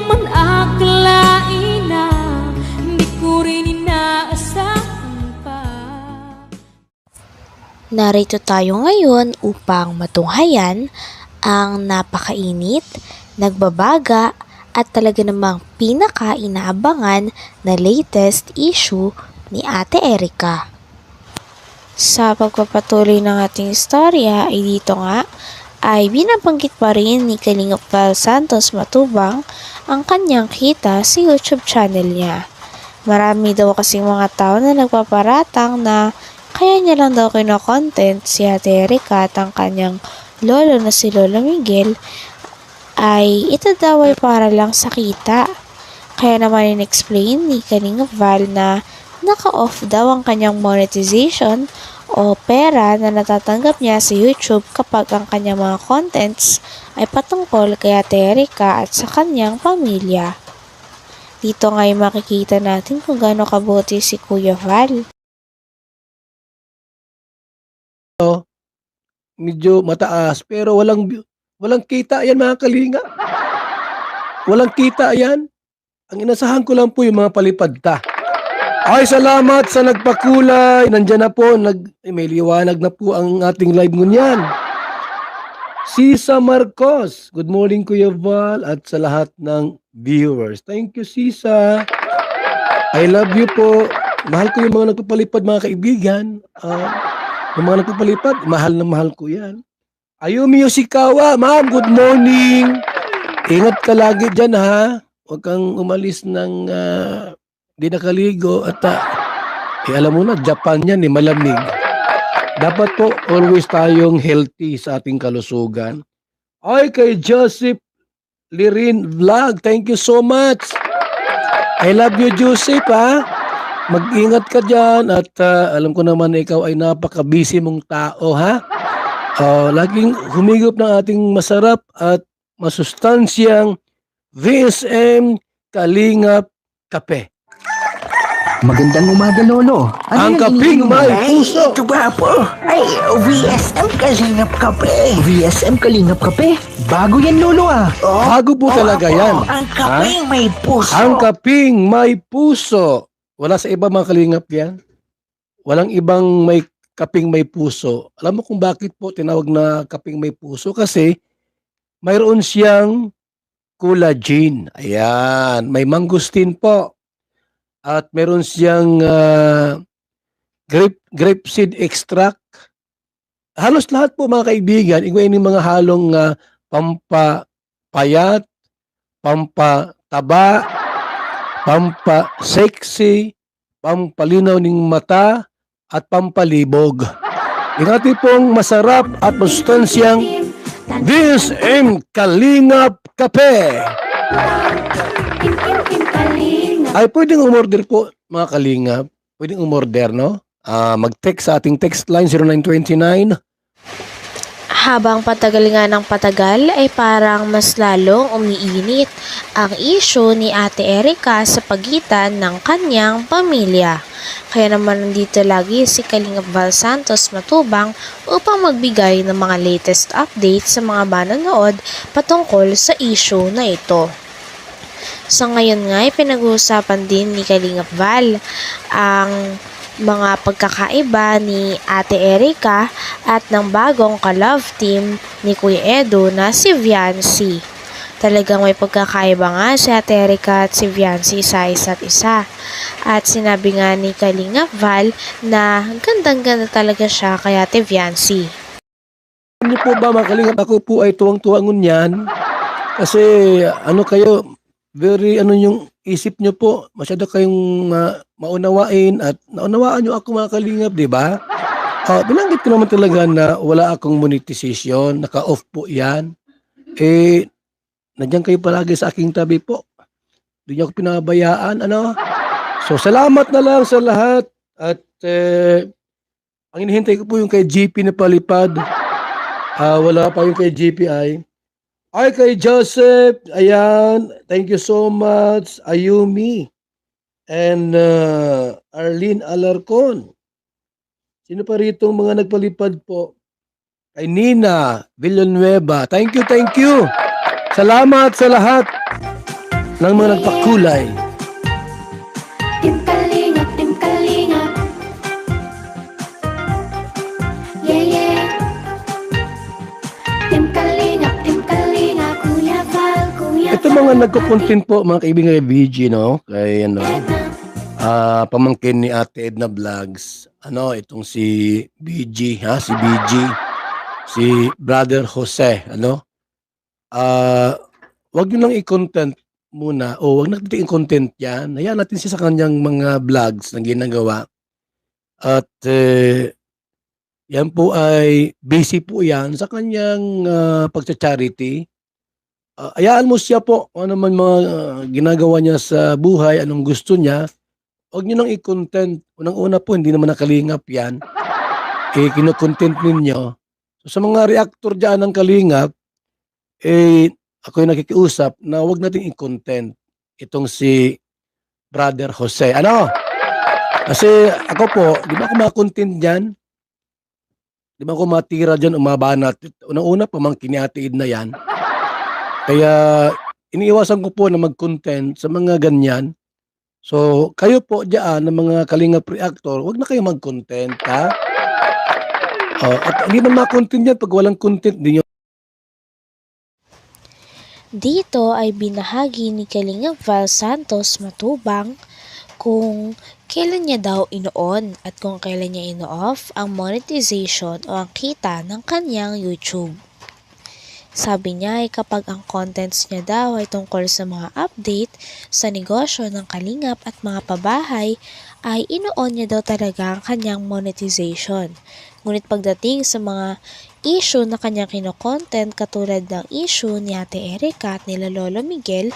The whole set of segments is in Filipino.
man akalain na hindi ko rin inaasahan pa. Narito tayo ngayon upang matunghayan ang napakainit, nagbabaga at talaga namang pinaka-inaabangan na latest issue ni Ate Erica. Sa pagpapatuloy ng ating istorya ay dito nga ay binabanggit pa rin ni Kalingap Val Santos Matubang ang kanyang kita sa YouTube channel niya. Marami daw kasing mga tao na nagpaparatang na kaya niya lang daw kino-content si Ate Erica at ang kanyang lolo na si Lola Miguel ay ito daw ay para lang sa kita. Kaya naman in-explain ni Kalingap Val na naka-off daw ang kanyang monetization o pera na natatanggap niya sa YouTube kapag ang kanyang mga contents ay patungkol kay Ate Erica at sa kanyang pamilya. Dito nga ay makikita natin kung gaano kabuti si Kuya Val. Medyo mataas pero walang kita yan mga kalinga. Walang kita yan. Ang inasahan ko lang po yung mga palipad ta. Ay, salamat sa nagpakulay. Nandyan na po, may liwanag na po ang ating live ngunyan. Sisa Marcos, good morning Kuya Val at sa lahat ng viewers. Thank you Sisa. I love you po. Mahal ko yung mga nagpapalipad mga kaibigan. Yung mga nagpapalipad, mahal na mahal ko yan. Ayumi Yoshikawa, ma'am, good morning. Ingat ka lagi dyan ha. Huwag kang umalis ng di nakaligo at alam mo na, Japan yan malamig. Dapat po always tayong healthy sa ating kalusugan. Ay, kay Joseph Lirin Vlog, thank you so much. I love you Joseph ha. Mag-ingat ka dyan at alam ko naman na ikaw ay napaka-busy mong tao ha. Laging humigop ng ating masarap at masustansyang VSM Kalingap Kape. Magandang umaga, Lolo. Ang kaping may puso. Ito ba po? Ay, VSM Kalingap Kape. VSM Kalingap Kape? Bago yan, Lolo Bago po talaga yan. Ang kaping may puso. Ang kaping may puso. Wala sa iba mga kalingap yan. Walang ibang may kaping may puso. Alam mo kung bakit po tinawag na kaping may puso? Kasi mayroon siyang collagen. Ayan. May mangustin po. At meron siyang grapeseed extract. Halos lahat po mga kaibigan, yung mga halong pampapayat, pampataba, pampa-sexy, pampalinaw ng mata, at pampalibog. Yung ating pong masarap at masustansyang VSM Kalingap Kape. Ay, pwedeng umorder po, mga kalingap. Pwedeng umorder, no? Mag-text sa ating text line 0929. Habang patagal nga ng patagal ay parang mas lalong umiinit ang issue ni Ate Erica sa pagitan ng kanyang pamilya. Kaya naman nandito lagi si Kalingap Val Santos Matubang upang magbigay ng mga latest updates sa mga manonood patungkol sa issue na ito. Sa ngayon nga ay pinag-uusapan din ni Kalingap Val ang mga pagkakaiba ni Ate Erica at ng bagong ka-love team ni Kuya Edo na si Viancy. Talagang may pagkakaiba nga si Ate Erica at si Viancy sa isa't isa. At sinabi nga ni Kalingap Val na gandang-ganda talaga siya kay Ate Viancy. Ano po ba mga kalingap? Ako po ay tuwang-tuwa ngunyan. Kasi kayo, very yung isip nyo po, masyado kayong maunawain at naunawaan nyo ako mga kalingap, di ba? Binanggit ko naman talaga na wala akong monetization, naka-off po yan. Nandiyan kayo palagi sa aking tabi po. Hindi niyo ako pinabayaan, So, salamat na lang sa lahat at ang hinihintay ko po yung kay GP na palipad. Wala pa yung kay GPI. Ay, kay Joseph, ayan, thank you so much, Ayumi, and Arlene Alarcon. Sino pa rito mga nagpalipad po? Kay Nina Villanueva, thank you. Salamat sa lahat. ng mga nagpakulay. Tim Kalingap, Tim Kalingap. Yeah, yeah. Tim Kalingap, Kuya Val, Kuya Ito mga nagko-content po mga kaibigan kay VG, no? Kay ano, pamangkin ni Ate Edna Vlogs. Ano, itong si BG, ha? Si BG. Si Brother Jose, ano? Wag nyo lang i-content muna. O, wag natin i-content yan. Hayaan natin siya sa kanyang mga vlogs na ginagawa. At yan po ay busy po yan sa kanyang pagcha-charity. Hayaan mo siya po kung ano man mga ginagawa niya sa buhay, anong gusto niya. Huwag niyo nang i-content. Unang-una po, hindi naman nakalingap yan. Kino-content ninyo. So, sa mga reactor dyan ng kalingap, ako yung nakikiusap na huwag nating i-content itong si Brother Jose. Ano? Kasi ako po, di ba ako ma-content dyan? Di ba ako matira dyan, umabanat? Unang-una, pamangkin ni Ate Edna yan. Kaya iniiwasan ko po na mag-content sa mga ganyan. So, kayo po dyan ng mga kalingap reactor, huwag na kayo mag-content, ha? At hindi man ma-content yan pag walang content, di nyo. Dito ay binahagi ni Kalingap Val Santos Matubang kung kailan niya daw ino-on at kung kailan niya ino-off ang monetization o ang kita ng kanyang YouTube. Sabi niya ay kapag ang contents niya daw ay tungkol sa mga update sa negosyo ng kalingap at mga pabahay, ay ino-on niya daw talaga ang kanyang monetization. Ngunit pagdating sa mga issue na kanyang kino-content katulad ng issue ni Ate Erica at nila Lolo Miguel,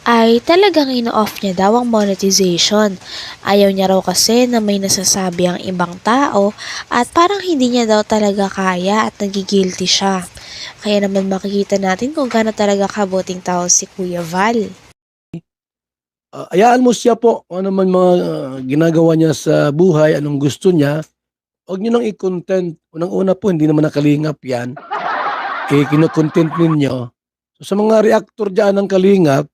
ay talagang ino-off niya daw ang monetization. Ayaw niya raw kasi na may nasasabi ang ibang tao at parang hindi niya daw talaga kaya at nagigilty siya. Kaya naman makikita natin kung gaano talaga kabuting tao si Kuya Val. Hayaan mo siya po kung ano man mga ginagawa niya sa buhay, anong gusto niya. Huwag niyo nang i-content. Unang-una po, hindi naman nakalingap yan. Kino-content ninyo. So, sa mga reactor dyan ng kalingap,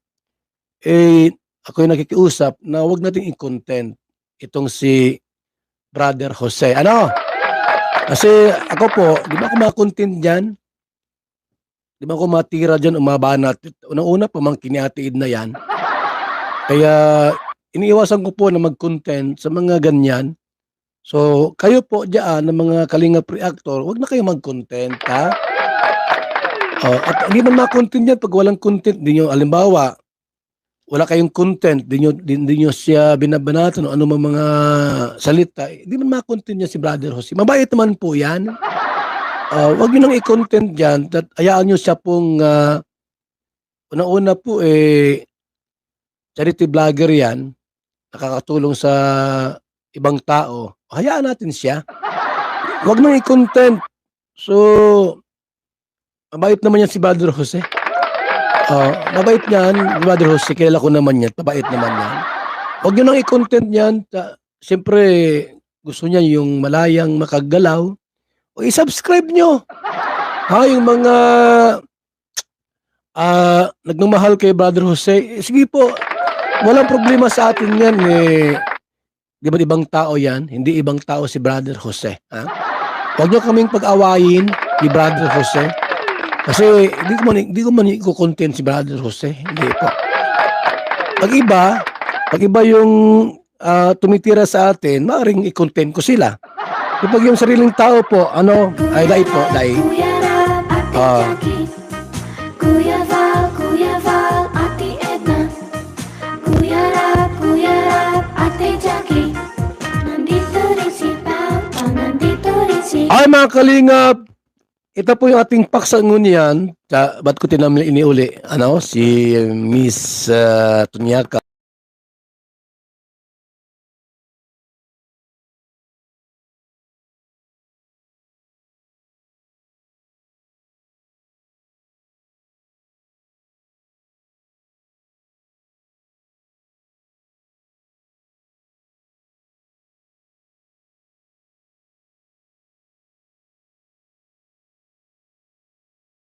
ako yung nakikiusap na huwag natin i-content itong si Brother Jose. Ano? Kasi ako po, di ba ako ma-content dyan? Di ba ako matira dyan, umabanat? Unang-una, pamangkin ni Ate Edna yan. Kaya iniiwasan ko po na mag-content sa mga ganyan. So, kayo po dyan ng mga kalingap reactor, huwag na kayo mag-content, ha? At hindi man ma-content yan pag walang content. Di nyo, alimbawa, wala kayong content, di nyo siya binabanatan o ano mga salita, di man ma-content niya si Brother Jose. Mabait naman po yan. Huwag nyo nang i-content dyan. Hayaan nyo siya pong, una-una po, charity vlogger yan, nakakatulong sa ibang tao. Hayaan natin siya. Huwag nang i-content. So, mabait naman yan si Brother Jose. Mabait niyan, Brother Jose, kilala ko naman yan, mabait naman yan. Huwag nyo nang i-content yan. Siyempre, gusto niya yung malayang makagalaw. O i-subscribe nyo. Yung mga nagmamahal kay Brother Jose, sige po, walang problema sa atin yan. Di ba ibang tao yan? Hindi ibang tao si Brother Jose. Huwag nyo kaming pag-awayin ni Brother Jose. Kasi hindi ko man i-content si Brother Jose. Hindi po. Pag iba yung tumitira sa atin, maaaring i-content ko sila. Kapag yung sariling tao po, ay dai po, dai. Kuya Val, Ate Edna. Kuya Rap, Ate Jackie. Nandito rin si Papa, nandito rin si... Ay mga kalingap, ito po yung ating paksangun yan. Ba't ko tinamli iniuli? Si Miss Tunyaka.